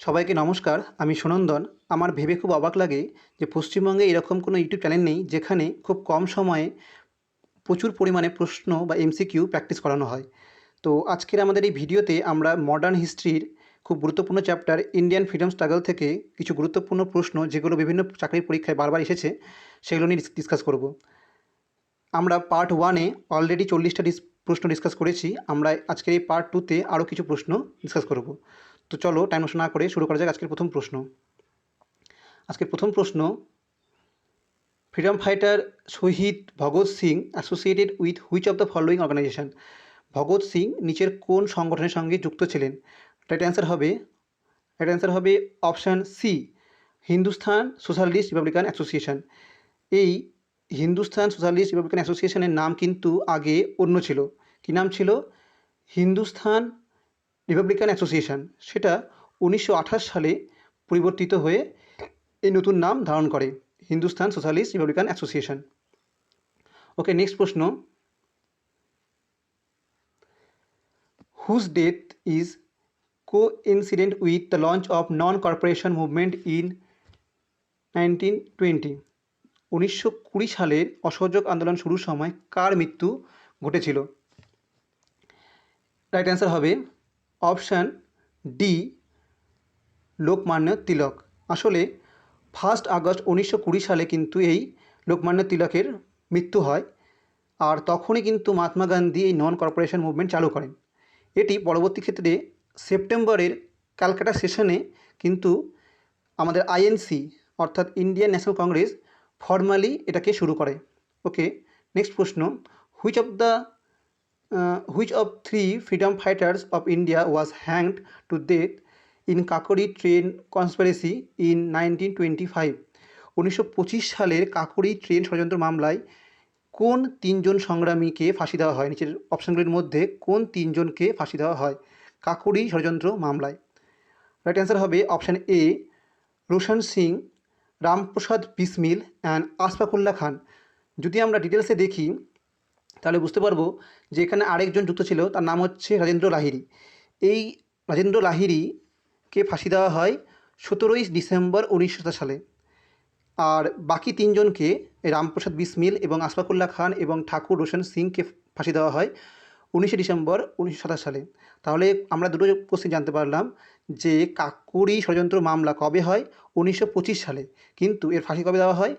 সবাইকে নমস্কার। আমি সুনন্দন। আমার ভেবে খুব অবাক লাগে যে পশ্চিমবঙ্গে এরকম কোনো ইউটিউব চ্যানেল নেই যেখানে খুব কম সময়ে প্রচুর পরিমাণে প্রশ্ন বা এমসিকিউ প্র্যাকটিস করানো হয়। তো আজকের আমাদের এই ভিডিওতে আমরা মডার্ন হিস্ট্রির খুব গুরুত্বপূর্ণ চ্যাপ্টার ইন্ডিয়ান ফ্রিডম স্ট্রাগল থেকে কিছু গুরুত্বপূর্ণ প্রশ্ন যেগুলো বিভিন্ন চাকরির পরীক্ষায় বারবার এসেছে সেগুলো নিয়ে ডিসকাস করব। আমরা পার্ট 1-এ অলরেডি 40টা প্রশ্ন ডিসকাস করেছি। আমরা আজকের এই পার্ট 2-তে আরও কিছু প্রশ্ন ডিসকাস করব। তো চলো টাইম নষ্ট না করে শুরু করা যাক আজকের প্রথম প্রশ্ন। আজকের প্রথম প্রশ্ন, ফ্রিডম ফাইটার শহীদ Bhagat Singh associated with which of the following organization? Bhagat Singh নিচের কোন সংগঠনের সঙ্গে যুক্ত ছিলেন? রাইট অ্যান্সার হবে option C, Hindustan Socialist Republican Association. এই হিন্দুস্তান সোশ্যালিস্ট রিপাবলিকান অ্যাসোসিয়েশনের নাম কিন্তু আগে অন্য ছিল। কী নাম ছিল? Hindustan Republican association. সেটা 1928 সালে পরিবর্তিত হয়ে এই নতুন নাম ধারণ করে, Hindustan Socialist Republican Association. Okay, next প্রশ্ন, whose death is coincident with the launch of non corporation movement in 1920? 1920 সালের অসহযোগ আন্দোলন শুরুর সময় কার মৃত্যু ঘটেছিল? রাইট অ্যান্সার হবে অপশান ডি, লোকমান্য তিলক। আসলে 1 আগস্ট 1920 সালে কিন্তু এই লোকমান্য তিলকের মৃত্যু হয়, আর তখনই কিন্তু মহাত্মা গান্ধী এই নন কর্পোরেশন মুভমেন্ট চালু করেন। এটি পরবর্তী ক্ষেত্রে সেপ্টেম্বরের ক্যালকাটা সেশনে কিন্তু আমাদের আইএনসি অর্থাৎ ইন্ডিয়ান ন্যাশনাল কংগ্রেস ফর্মালি এটাকে শুরু করে। ওকে, নেক্সট প্রশ্ন, which of 3 freedom fighters of India was hanged to death in Kakori train conspiracy in 1925? 1925 সালের কাকোরি ট্রেন ষড়যন্ত্র মামলায় কোন 3 জন সংগ্রামীকে ফাঁসি দেওয়া হয়? নিচের অপশানগুলির মধ্যে কোন 3 জনকে ফাঁসি দেওয়া হয় কাকোরি ষড়যন্ত্র মামলায়? রাইট অ্যান্সার হবে option A, Roshan Singh, Ramprasad Bismil and Ashfaqullah Khan. যদি আমরা ডিটেলসে দেখি তাহলে বুঝতে পারবো যে এখানে আরেকজন যুক্ত ছিল, তার নাম হচ্ছে রাজেন্দ্র লাহিড়ী। এই রাজেন্দ্র লাহিড়ীকে ফাঁসি দেওয়া হয় 17ই ডিসেম্বর 1927 সালে। আর বাকি 3 জনকে, রামপ্রসাদ বিসমিল এবং আশফাকুল্লাহ খান এবং ঠাকুর রোশন সিংকে ফাঁসি দেওয়া হয় 19শে ডিসেম্বর 1927 সালে। তাহলে আমরা দুটো কোশ্চেন জানতে পারলাম যে কাকোরি ষড়যন্ত্র মামলা কবে হয়? 1925 সালে, কিন্তু এর ফাঁসি কবে দেওয়া হয়?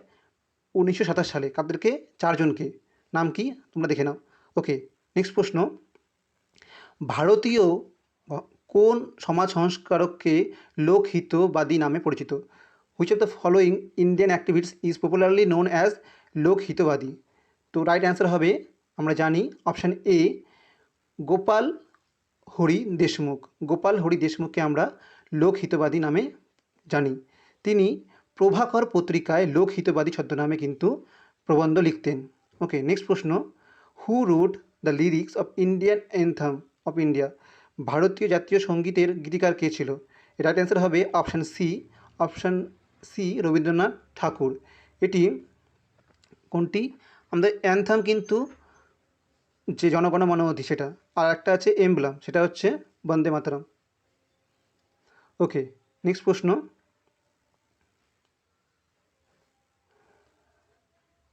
1927 সালে। কাদেরকে? 4 জনকে। নাম কি তোমরা দেখে নাও। ওকে, নেক্সট প্রশ্ন, ভারতীয় কোন সমাজ সংস্কারককে লোকহিতবাদী নামে পরিচিত? Which of the following Indian activist is popularly known as Lokhitwadi? তো রাইট অ্যান্সার হবে, আমরা জানি অপশান এ, গোপাল হরি দেশমুখ। গোপাল হরি দেশমুখকে আমরা লোকহিতবাদী নামে জানি। তিনি প্রভাকর পত্রিকায় লোকহিতবাদী ছদ্মনামে কিন্তু প্রবন্ধ লিখতেন। ওকে, নেক্সট প্রশ্ন, who wrote the lyrics of Indian anthem of India? ভারতীয় জাতীয় সঙ্গীতের গীতিকার কে ছিল? রাইট অ্যান্সার হবে অপশান সি, রবীন্দ্রনাথ ঠাকুর। এটি কোনটি? আমাদের অ্যান্থাম কিন্তু যে জনগণ মন অধি সেটা, আর একটা আছে এমব্লাম, সেটা হচ্ছে বন্দে মাতরম। ওকে, নেক্সট প্রশ্ন,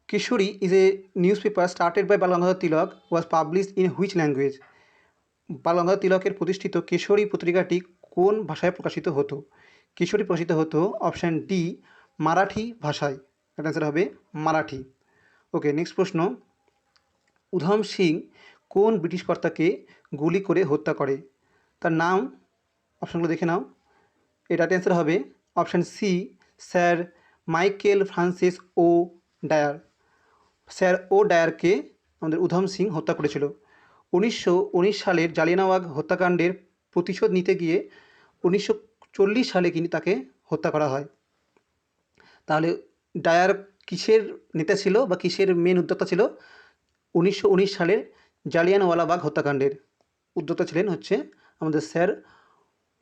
Kesari is a news paper started by Balgangadhar Tilak was published in which language? Balgangadhar তিলকের প্রতিষ্ঠিত কেশরী পত্রিকাটি কোন ভাষায় প্রকাশিত হতো? কেশরী প্রকাশিত হতো অপশান ডি, মারাঠি ভাষায়। এটা অ্যান্সার হবে মারাঠি। ওকে, নেক্সট প্রশ্ন, উধম সিং কোন ব্রিটিশ কর্তাকে গুলি করে হত্যা করে? তার নাম, অপশানগুলো দেখে নাও। এটা অ্যান্সার হবে option C, sir Michael Francis O'Dwyer. Sir ও ডায়ারকে আমাদের উধম সিং হত্যা করেছিল। 1919 সালের জালিয়ানওয়ালাবাগ হত্যাকাণ্ডের প্রতিশোধ নিতে গিয়ে 1940 সালে কিন্তু তাকে হত্যা করা হয়। তাহলে ডায়ার কিসের নেতা ছিল বা কিসের মেন উদ্যোক্তা ছিল? 1919 সালের জালিয়ানওয়ালাবাগ হত্যাকাণ্ডের উদ্যোক্তা ছিলেন হচ্ছে আমাদের স্যার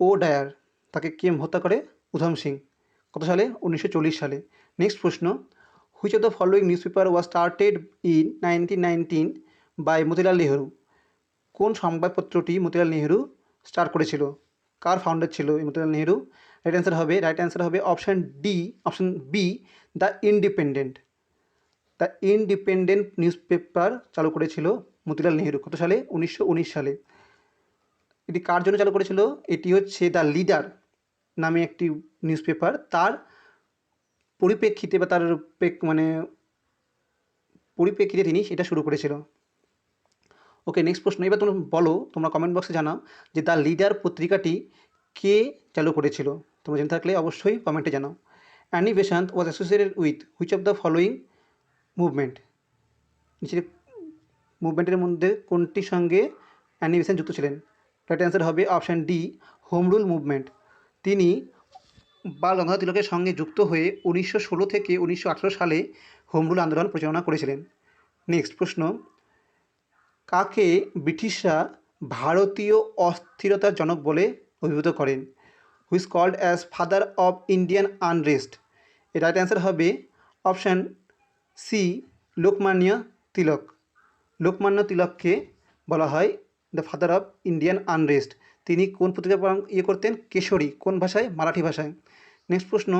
ও ডায়ার। তাকে কে হত্যা করে? উধম সিং। কত সালে? 1940 সালে। নেক্সট প্রশ্ন, which of the following newspaper was started in 1919 by Motilal Nehru? কোন সংবাদপত্রটি মতিলাল নেহরু স্টার্ট করেছিল? কার ফাউন্ডার ছিল এই মতিলাল নেহেরু? রাইট অ্যান্সার হবে option B, the Independent. The Independent newspaper চালু করেছিল মতিলাল নেহেরু কত সালে? 1919 সালে। এটি কার জন্য চালু করেছিল? এটি হচ্ছে দ্য লিডার নামে একটি নিউজ পেপার, তার পরিপ্রেক্ষিতে বা তার পরিপ্রেক্ষিতে তিনি এটা শুরু করেছিল। ওকে, নেক্সট প্রশ্ন। এবার তোমরা বলো, তোমরা কমেন্ট বক্সে জানাও যে দ্য লিডার পত্রিকাটি কে চালু করেছিল? তোমরা জেনে থাকলে অবশ্যই কমেন্টে জানাও। Annie Besant was associated with which of the following movement? নিচের মুভমেন্টের মধ্যে কোনটির সঙ্গে অ্যানি বেসান্ত যুক্ত ছিলেন? রাইট অ্যান্সার হবে option D, home rule movement. তিনি বাল গঙ্গাধর তিলকের সঙ্গে যুক্ত হয়ে 1916 থেকে 1918 সালে হোম রুল আন্দোলন পরিচালনা করেছিলেন। নেক্সট প্রশ্ন। কাকে ব্রিটিশরা ভারতীয় অস্থিরতার জনক বলে অভিভূত করেন? Who is called as father of Indian unrest? এর রাইট অ্যান্সার হবে অপশান সি, লোকমান্য তিলক। লোকমান্য তিলককে বলা হয় the father of Indian unrest. তিনি কোন পত্রিকা করতেন? কেশরী। কোন ভাষায়? মারাঠি ভাষায়। নেক্সট প্রশ্ন।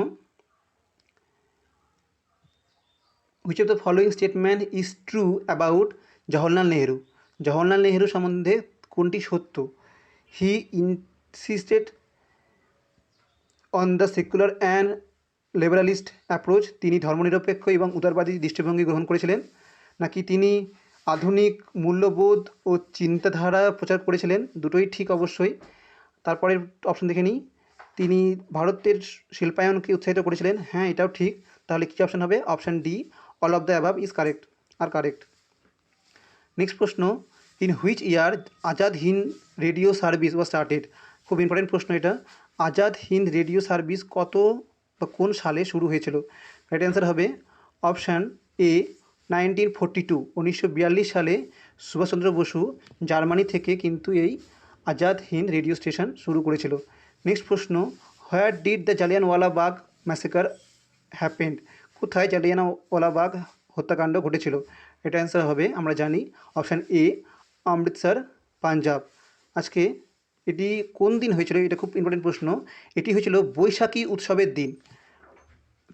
Which of the following statement is true about Jawaharlal Nehru? Jawaharlal Nehru সম্বন্ধে কোনটি সত্য? He insisted on the secular and liberalist approach. তিনি ধর্মনিরপেক্ষ এবং উদারবাদী দৃষ্টিভঙ্গি গ্রহণ করেছিলেন। নাকি তিনি আধুনিক মূল্যবোধ ও চিন্তাধারা প্রচার করেছিলেন? দুটোই ঠিক অবশ্যই। তারপরের অপশন দেখে নিই। তিনি ভারতের শিল্পায়নকে উৎসাহিত করেছিলেন। হ্যাঁ, এটাও ঠিক। তাহলে কী অপশান হবে? Option D, all of the above is correct. Next প্রশ্ন। In which year Azad Hind radio service was started? খুব ইম্পর্টেন্ট প্রশ্ন এটা। আজাদ হিন্দ রেডিও সার্ভিস কত বা কোন সালে শুরু হয়েছিল? রাইট অ্যান্সার হবে অপশান এ, 1942। 1942 সালে সুভাষচন্দ্র বসু জার্মানি থেকে কিন্তু এই আজাদ হিন্দ রেডিও স্টেশন শুরু করেছিল। নেক্সট প্রশ্ন। Where did the Jallianwala Bagh massacre happened? কোথায় জালিয়ানওয়ালাবাগ হত্যাকাণ্ড ঘটেছিল? এটা অ্যান্সার হবে, আমরা জানি, অপশান এ, অমৃতসর, পাঞ্জাব। আজকে এটি কোন দিন হয়েছিল? এটা খুব ইম্পর্টেন্ট প্রশ্ন। এটি হয়েছিল বৈশাখী উৎসবের দিন।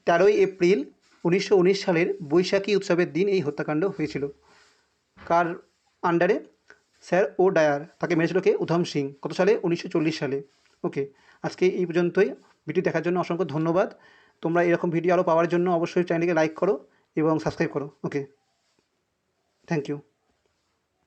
13ই এপ্রিল 1919 সালের বৈশাখী উৎসবের দিন এই হত্যাকাণ্ড হয়েছিল। কার আন্ডারে? স্যার ও ডায়ার। তাকে মেরেছিল কে? উধম সিং। কত সালে? 1940 সালে। ওকে, আজকে এই পর্যন্তই। ভিডিও দেখার জন্য অসংখ্য ধন্যবাদ। তোমরা এরকম ভিডিও আরও পাওয়ার জন্য অবশ্যই চ্যানেলটিকে লাইক করো এবং সাবস্ক্রাইব করো। ওকে, থ্যাংক ইউ।